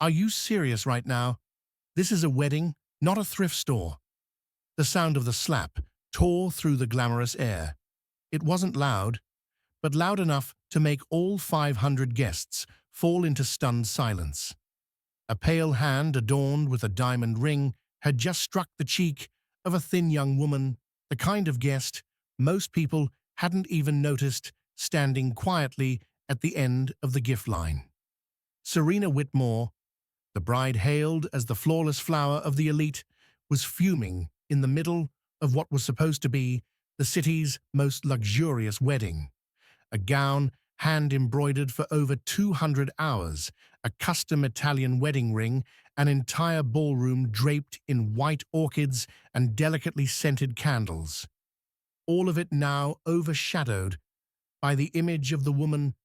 Are you serious right now? This is a wedding, not a thrift store. The sound of the slap tore through the glamorous air. It wasn't loud, but loud enough to make all 500 guests fall into stunned silence. A pale hand adorned with a diamond ring had just struck the cheek of a thin young woman, the kind of guest most people hadn't even noticed standing quietly at the end of the gift line. Serena Whitmore, the bride hailed as the flawless flower of the elite, was fuming in the middle of what was supposed to be the city's most luxurious wedding. A gown hand-embroidered for over 200 hours, a custom Italian wedding ring, an entire ballroom draped in white orchids and delicately scented candles. All of it now overshadowed by the image of the woman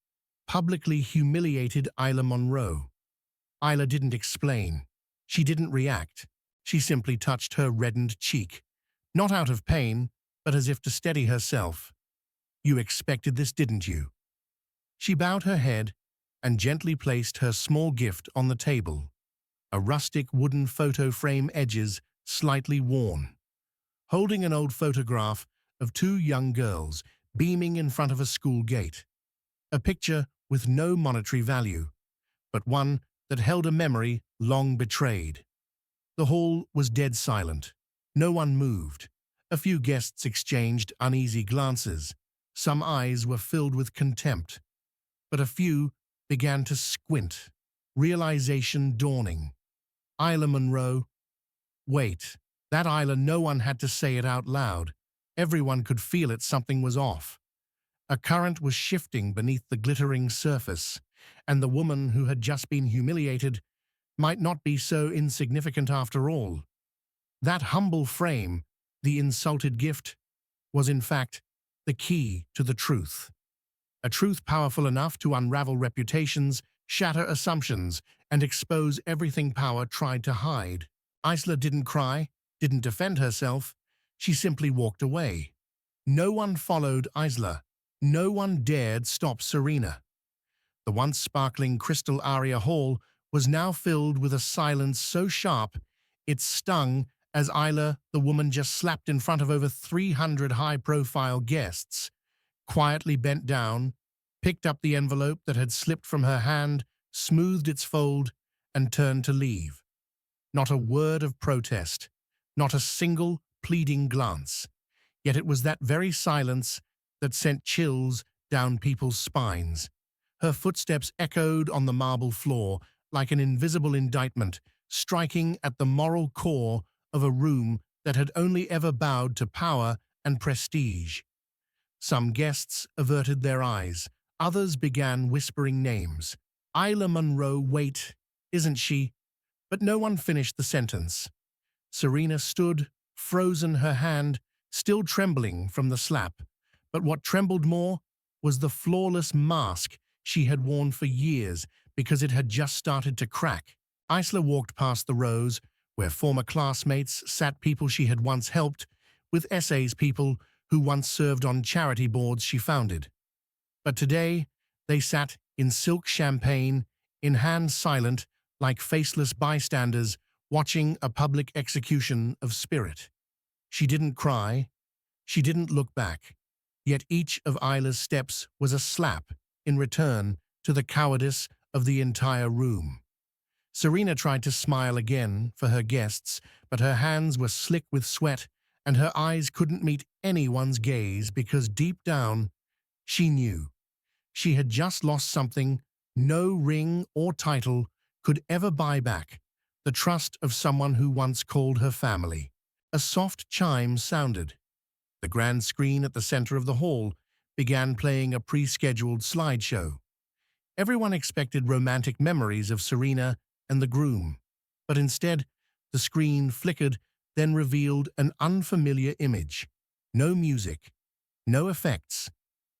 publicly humiliated Isla Monroe. Isla didn't explain. She didn't react. She simply touched her reddened cheek, not out of pain, but as if to steady herself. "You expected this, didn't you?" She bowed her head and gently placed her small gift on the table, a rustic wooden photo frame, edges slightly worn, holding an old photograph of two young girls beaming in front of a school gate. A picture with no monetary value, but one that held a memory long betrayed. The hall was dead silent. No one moved. A few guests exchanged uneasy glances. Some eyes were filled with contempt, but a few began to squint, realization dawning. Isla Monroe. Wait, that Isla. No one had to say it out loud. Everyone could feel it. Something was off. A current was shifting beneath the glittering surface, and the woman who had just been humiliated might not be so insignificant after all. That humble frame, the insulted gift, was in fact the key to the truth. A truth powerful enough to unravel reputations, shatter assumptions, and expose everything power tried to hide. Isla didn't cry, didn't defend herself. She simply walked away. No one followed Isla. No one dared stop Serena. The once sparkling crystal aria hall was now filled with a silence so sharp it stung as Isla, the woman just slapped in front of over 300 high-profile guests, quietly bent down, picked up the envelope that had slipped from her hand, smoothed its fold, and turned to leave. Not a word of protest, not a single pleading glance. Yet it was that very silence that sent chills down people's spines. Her footsteps echoed on the marble floor like an invisible indictment, striking at the moral core of a room that had only ever bowed to power and prestige. Some guests averted their eyes. Others began whispering names. Isla Monroe, wait, isn't she? But no one finished the sentence. Serena stood, frozen, her hand still trembling from the slap. But what trembled more was the flawless mask she had worn for years because it had just started to crack. Isla walked past the rows where former classmates sat, people she had once helped, with essays, people who once served on charity boards she founded. But today, they sat in silk champagne, in hand, silent, like faceless bystanders watching a public execution of spirit. She didn't cry. She didn't look back. Yet each of Isla's steps was a slap in return to the cowardice of the entire room. Serena tried to smile again for her guests, but her hands were slick with sweat and her eyes couldn't meet anyone's gaze because deep down, she knew. She had just lost something no ring or title could ever buy back, the trust of someone who once called her family. A soft chime sounded. The grand screen at the center of the hall began playing a pre-scheduled slideshow. Everyone expected romantic memories of Serena and the groom, but instead, the screen flickered, then revealed an unfamiliar image. No music, no effects,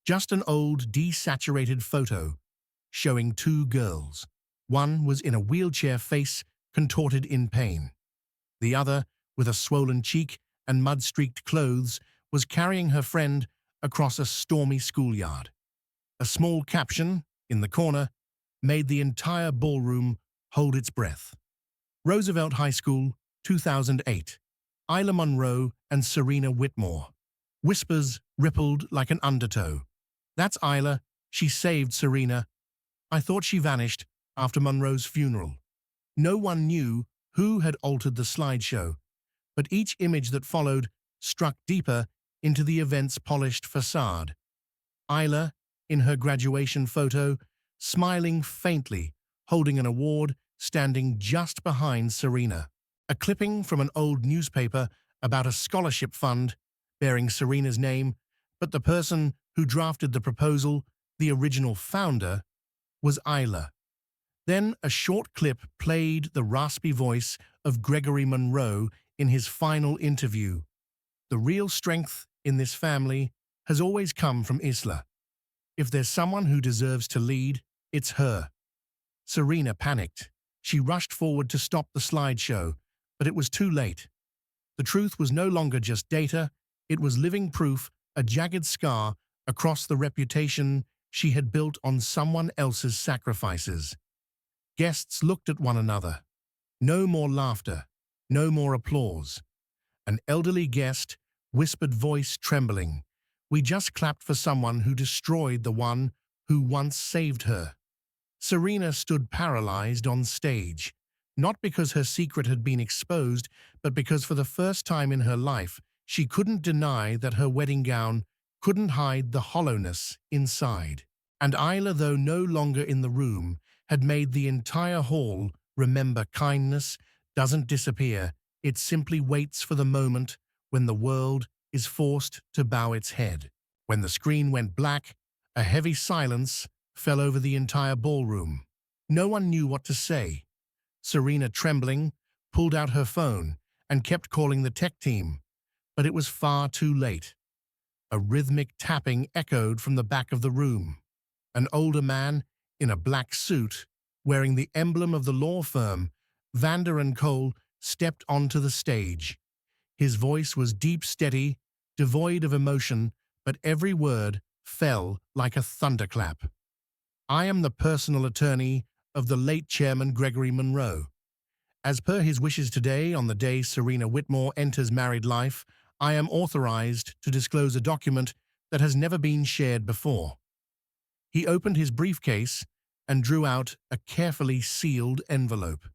just an old, desaturated photo showing two girls. One was in a wheelchair, face contorted in pain. The other, with a swollen cheek and mud-streaked clothes, was carrying her friend across a stormy schoolyard. A small caption, in the corner, made the entire ballroom hold its breath. Roosevelt High School, 2008. Isla Munro and Serena Whitmore. Whispers rippled like an undertow. That's Isla. She saved Serena. I thought she vanished after Munro's funeral. No one knew who had altered the slideshow, but each image that followed struck deeper into the event's polished facade. Isla, in her graduation photo, smiling faintly, holding an award, standing just behind Serena. A clipping from an old newspaper about a scholarship fund bearing Serena's name, but the person who drafted the proposal, the original founder, was Isla. Then a short clip played the raspy voice of Gregory Monroe in his final interview. The real strength in this family has always come from Isla. If there's someone who deserves to lead, it's her. Serena panicked. She rushed forward to stop the slideshow, but it was too late. The truth was no longer just data, it was living proof, a jagged scar across the reputation she had built on someone else's sacrifices. Guests looked at one another. No more laughter, no more applause. An elderly guest, whispered voice trembling, "We just clapped for someone who destroyed the one who once saved her." Serena stood paralyzed on stage, not because her secret had been exposed, but because for the first time in her life, she couldn't deny that her wedding gown couldn't hide the hollowness inside. And Isla, though no longer in the room, had made the entire hall remember kindness doesn't disappear, it simply waits for the moment when the world is forced to bow its head. When the screen went black, a heavy silence fell over the entire ballroom. No one knew what to say. Serena, trembling, pulled out her phone and kept calling the tech team, but it was far too late. A rhythmic tapping echoed from the back of the room. An older man in a black suit, wearing the emblem of the law firm, Vander and Cole, stepped onto the stage. His voice was deep, steady, devoid of emotion, but every word fell like a thunderclap. "I am the personal attorney of the late Chairman Gregory Monroe. As per his wishes today, on the day Serena Whitmore enters married life, I am authorized to disclose a document that has never been shared before." He opened his briefcase and drew out a carefully sealed envelope.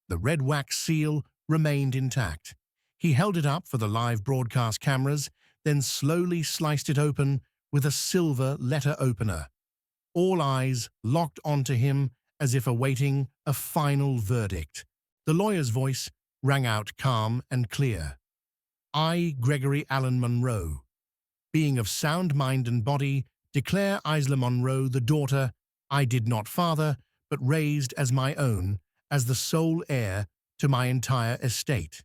The red wax seal remained intact. He held it up for the live broadcast cameras, then slowly sliced it open with a silver letter opener. All eyes locked onto him as if awaiting a final verdict. The lawyer's voice rang out calm and clear. "I, Gregory Allen Monroe, being of sound mind and body, declare Isla Monroe the daughter I did not father, but raised as my own, as the sole heir to my entire estate.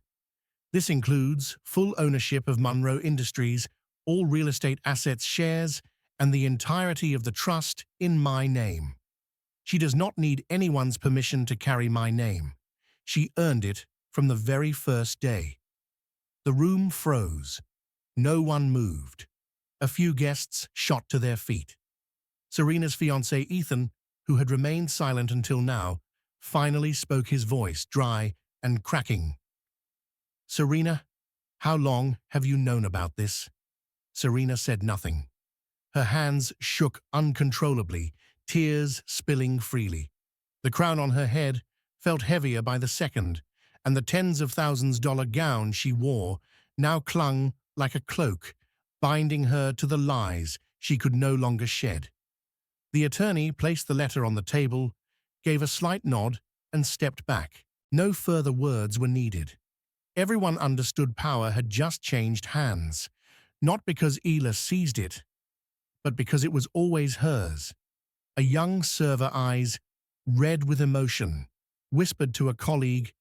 This includes full ownership of Monroe Industries, all real estate assets, shares, and the entirety of the trust in my name. She does not need anyone's permission to carry my name. She earned it from the very first day." The room froze. No one moved. A few guests shot to their feet. Serena's fiancé Ethan, who had remained silent until now, finally spoke, his voice dry and cracking. "Serena, how long have you known about this?" Serena said nothing. Her hands shook uncontrollably, tears spilling freely. The crown on her head felt heavier by the second, and the tens of thousands-dollar gown she wore now clung like a cloak, binding her to the lies she could no longer shed. The attorney placed the letter on the table, gave a slight nod, and stepped back. No further words were needed. Everyone understood power had just changed hands, not because Isla seized it, but because it was always hers. A young server, eyes red with emotion, whispered to a colleague,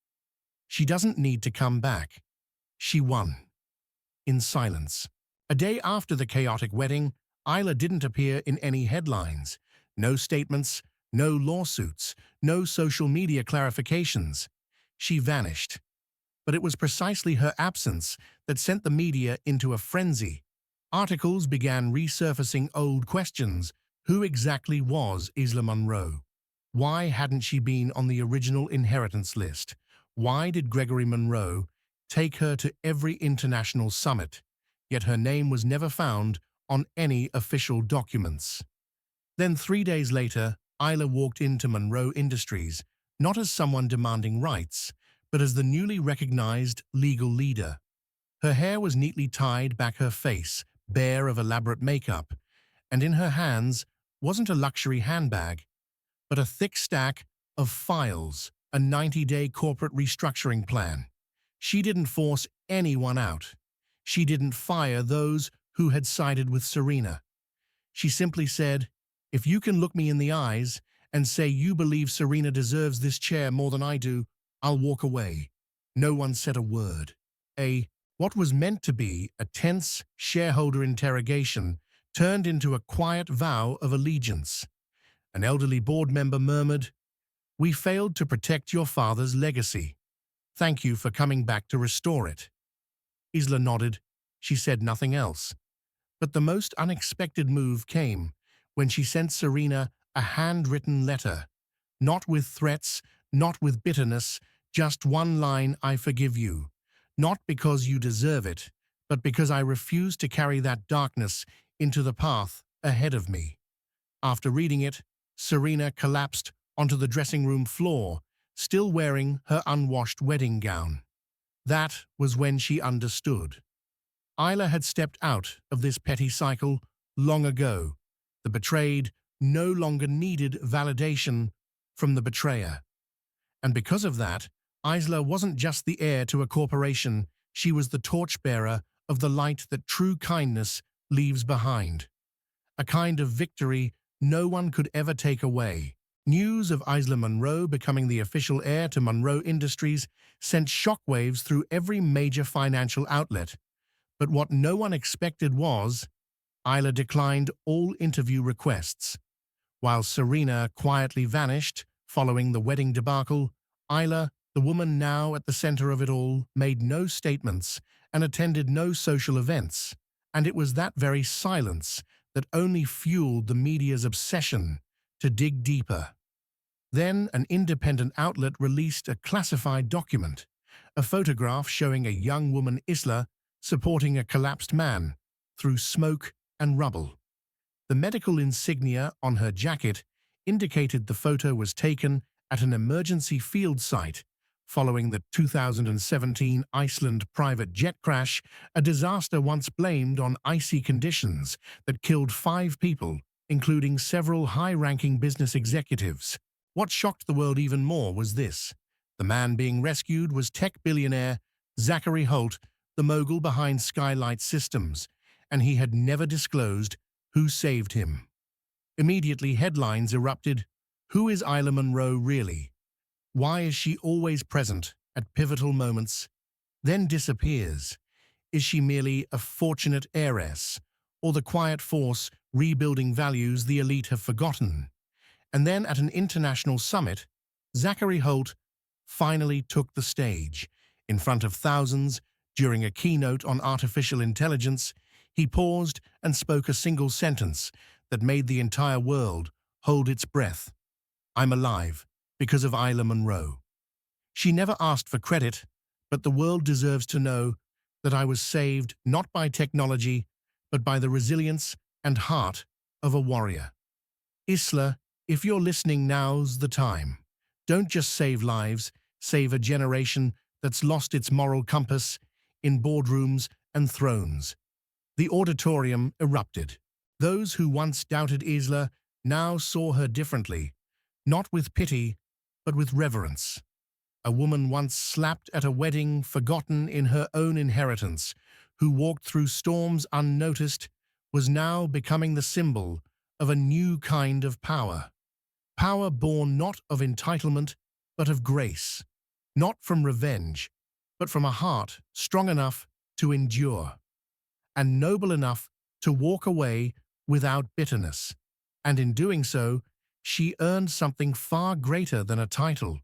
"She doesn't need to come back. She won." In silence. A day after the chaotic wedding, Isla didn't appear in any headlines. No statements, no lawsuits, no social media clarifications. She vanished. But it was precisely her absence that sent the media into a frenzy. Articles began resurfacing old questions. Who exactly was Isla Monroe? Why hadn't she been on the original inheritance list? Why did Gregory Monroe take her to every international summit, yet her name was never found on any official documents? Then 3 days later, Isla walked into Monroe Industries, not as someone demanding rights, but as the newly recognized legal leader. Her hair was neatly tied back her face, bare of elaborate makeup, and in her hands wasn't a luxury handbag, but a thick stack of files, a 90-day corporate restructuring plan. She didn't force anyone out. She didn't fire those who had sided with Serena. She simply said, "If you can look me in the eyes and say you believe Serena deserves this chair more than I do, I'll walk away." No one said a word. What was meant to be a tense shareholder interrogation turned into a quiet vow of allegiance. An elderly board member murmured, "We failed to protect your father's legacy. Thank you for coming back to restore it." Isla nodded. She said nothing else. But the most unexpected move came when she sent Serena a handwritten letter, not with threats, not with bitterness, just one line: "I forgive you. Not because you deserve it, but because I refuse to carry that darkness into the path ahead of me." After reading it, Serena collapsed onto the dressing room floor, still wearing her unwashed wedding gown. That was when she understood. Isla had stepped out of this petty cycle long ago. The betrayed no longer needed validation from the betrayer. And because of that, Isla wasn't just the heir to a corporation, she was the torchbearer of the light that true kindness leaves behind. A kind of victory no one could ever take away. News of Isla Monroe becoming the official heir to Monroe Industries sent shockwaves through every major financial outlet. But what no one expected was, Isla declined all interview requests. While Serena quietly vanished following the wedding debacle, Isla, the woman now at the center of it all, made no statements and attended no social events. And it was that very silence that only fueled the media's obsession to dig deeper. Then an independent outlet released a classified document, a photograph showing a young woman, Isla, supporting a collapsed man through smoke and rubble. The medical insignia on her jacket indicated the photo was taken at an emergency field site following the 2017 Iceland private jet crash, a disaster once blamed on icy conditions that killed 5 people, including several high-ranking business executives. What shocked the world even more was this: the man being rescued was tech billionaire Zachary Holt, the mogul behind Skylight Systems, and he had never disclosed who saved him. Immediately, headlines erupted. Who is Isla Monroe really? Why is she always present at pivotal moments, then disappears? Is she merely a fortunate heiress, or the quiet force rebuilding values the elite have forgotten? And then at an international summit, Zachary Holt finally took the stage. In front of thousands, during a keynote on artificial intelligence, he paused and spoke a single sentence that made the entire world hold its breath. "I'm alive because of Isla Monroe." She never asked for credit, but the world deserves to know that I was saved not by technology, but by the resilience and heart of a warrior. Isla, if you're listening, now's the time. Don't just save lives, save a generation that's lost its moral compass in boardrooms and thrones. The auditorium erupted. Those who once doubted Isla now saw her differently, not with pity, but with reverence. A woman once slapped at a wedding, forgotten in her own inheritance, who walked through storms unnoticed, was now becoming the symbol of a new kind of power. Power born not of entitlement, but of grace. Not from revenge, but from a heart strong enough to endure, and noble enough to walk away without bitterness. And in doing so, she earned something far greater than a title.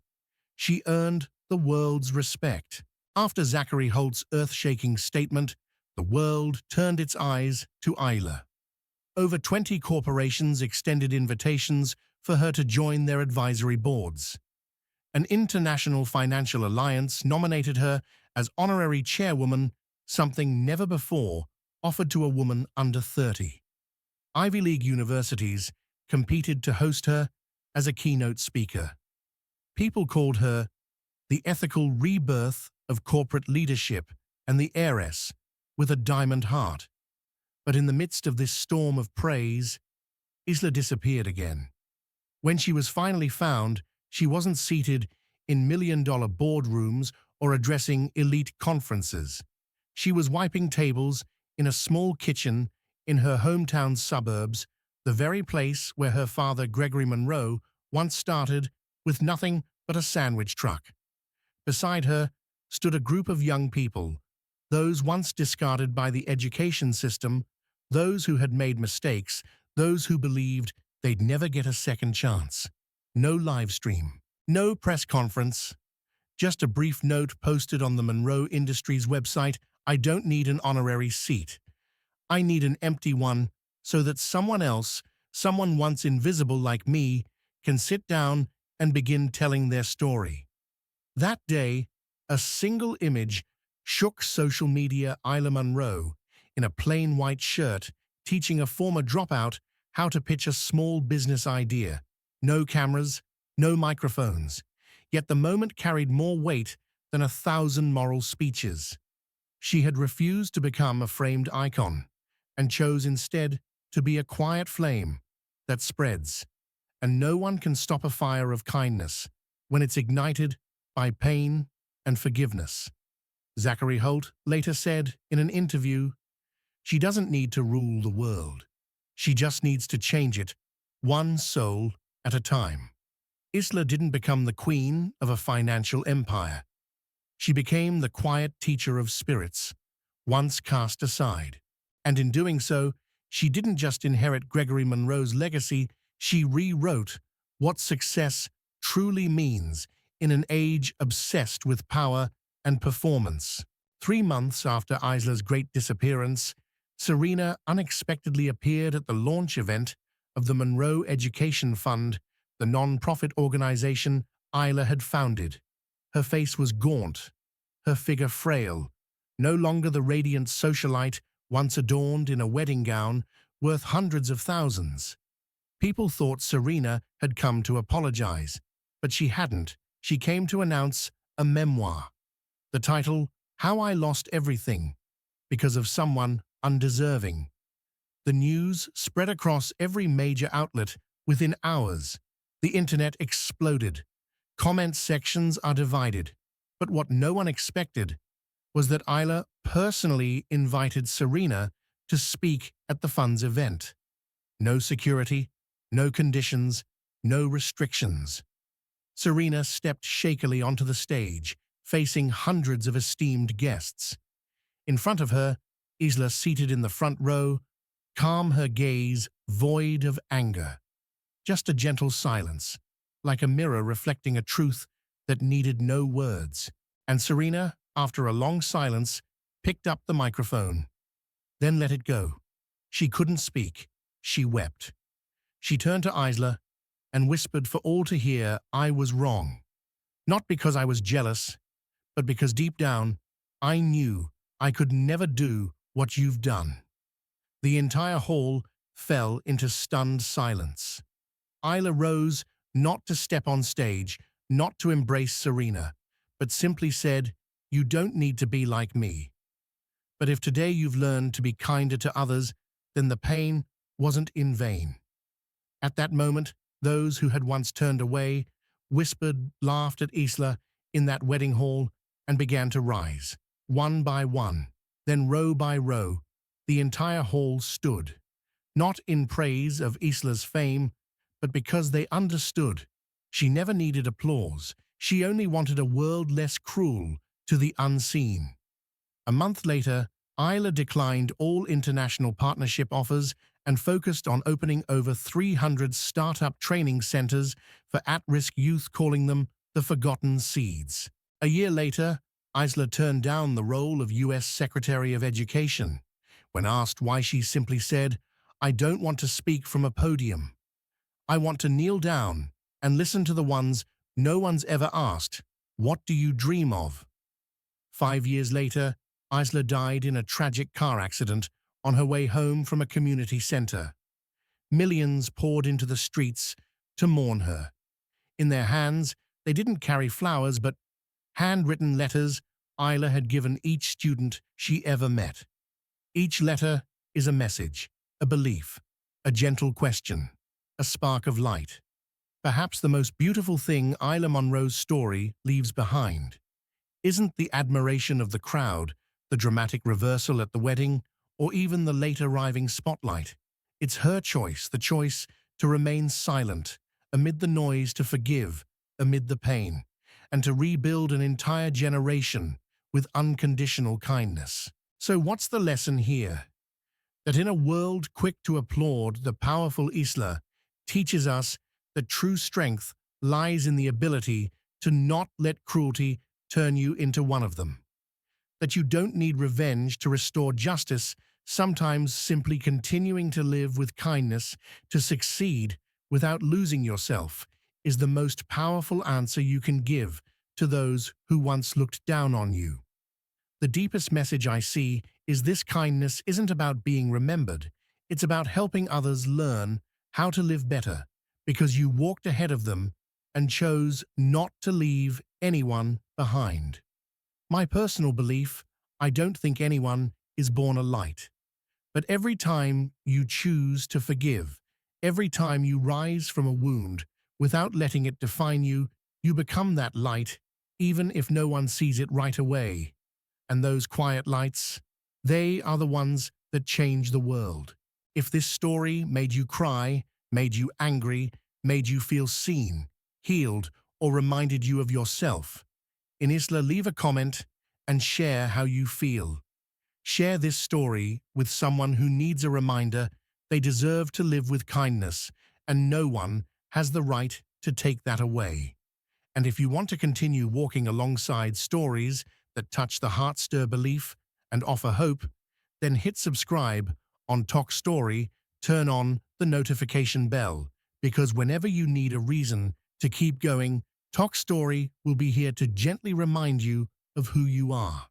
She earned the world's respect. After Zachary Holt's earth-shaking statement, the world turned its eyes to Isla. Over 20 corporations extended invitations for her to join their advisory boards. An international financial alliance nominated her as honorary chairwoman, something never before offered to a woman under 30. Ivy League universities competed to host her as a keynote speaker. People called her the ethical rebirth of corporate leadership and the heiress with a diamond heart. But in the midst of this storm of praise, Isla disappeared again. When she was finally found, she wasn't seated in million-dollar boardrooms or addressing elite conferences. She was wiping tables in a small kitchen in her hometown suburbs, the very place where her father, Gregory Monroe, once started with nothing but a sandwich truck. Beside her stood a group of young people, those once discarded by the education system, those who had made mistakes, those who believed they'd never get a second chance. No live stream, no press conference, just a brief note posted on the Monroe Industries website: "I don't need an honorary seat. I need an empty one so that someone else, someone once invisible like me, can sit down and begin telling their story." That day, a single image shook social media. Isla Monroe, in a plain white shirt, teaching a former dropout how to pitch a small business idea. No cameras, no microphones. Yet the moment carried more weight than 1,000 moral speeches. She had refused to become a framed icon and chose instead to be a quiet flame that spreads. And no one can stop a fire of kindness when it's ignited by pain and forgiveness. Zachary Holt later said in an interview, "She doesn't need to rule the world. She just needs to change it, one soul at a time." Isla didn't become the queen of a financial empire. She became the quiet teacher of spirits, once cast aside. And in doing so, she didn't just inherit Gregory Monroe's legacy, she rewrote what success truly means in an age obsessed with power and performance. 3 months after Isla's great disappearance, Serena unexpectedly appeared at the launch event of the Monroe Education Fund, the non-profit organization Isla had founded. Her face was gaunt, her figure frail, no longer the radiant socialite once adorned in a wedding gown worth hundreds of thousands. People thought Serena had come to apologize, but she hadn't. She came to announce a memoir. The title, "How I Lost Everything Because of Someone Undeserving." The news spread across every major outlet within hours. The internet exploded. Comment sections are divided. But what no one expected was that Isla personally invited Serena to speak at the fund's event. No security, no conditions, no restrictions. Serena stepped shakily onto the stage, facing hundreds of esteemed guests. In front of her, Isla, seated in the front row, calm, her gaze void of anger. Just a gentle silence, like a mirror reflecting a truth that needed no words. And Serena, after a long silence, picked up the microphone, then let it go. She couldn't speak. She wept. She turned to Isla and whispered for all to hear, "I was wrong. Not because I was jealous, but because deep down, I knew I could never do what you've done." The entire hall fell into stunned silence. Isla rose, not to step on stage, not to embrace Serena, but simply said, "You don't need to be like me. But if today you've learned to be kinder to others, then the pain wasn't in vain." At that moment, those who had once turned away, whispered, laughed at Isla in that wedding hall, and began to rise. One by one, then row by row, the entire hall stood, not in praise of Isla's fame, but because they understood. She never needed applause. She only wanted a world less cruel to the unseen. A month later, Isla declined all international partnership offers and focused on opening over 300 startup training centers for at-risk youth, calling them the Forgotten Seeds. A year later, Isla turned down the role of U.S. Secretary of Education. When asked why, she simply said, "I don't want to speak from a podium. I want to kneel down and listen to the ones no one's ever asked, what do you dream of? 5 years later, Isla died in a tragic car accident on her way home from a community center. Millions poured into the streets to mourn her. In their hands, they didn't carry flowers but handwritten letters Isla had given each student she ever met. Each letter is a message, a belief, a gentle question, a spark of light. Perhaps the most beautiful thing Isla Munro's story leaves behind isn't the admiration of the crowd, the dramatic reversal at the wedding, or even the late arriving spotlight. It's her choice, the choice to remain silent, amid the noise, to forgive, amid the pain, and to rebuild an entire generation with unconditional kindness. So what's the lesson here? That in a world quick to applaud, the powerful Isla teaches us that true strength lies in the ability to not let cruelty turn you into one of them. That you don't need revenge to restore justice, sometimes simply continuing to live with kindness, to succeed without losing yourself, is the most powerful answer you can give to those who once looked down on you. The deepest message I see is this: kindness isn't about being remembered, it's about helping others learn how to live better, because you walked ahead of them and chose not to leave anyone behind. My personal belief: I don't think anyone is born a light. But every time you choose to forgive, every time you rise from a wound without letting it define you, you become that light, even if no one sees it right away. And those quiet lights, they are the ones that change the world. If this story made you cry, made you angry, made you feel seen, healed, or reminded you of yourself, in Isla, leave a comment and share how you feel. Share this story with someone who needs a reminder they deserve to live with kindness, and no one has the right to take that away. And if you want to continue walking alongside stories that touch the heart, stir belief, and offer hope, then hit subscribe on Toch Story, turn on the notification bell, because whenever you need a reason to keep going, Toch Story will be here to gently remind you of who you are.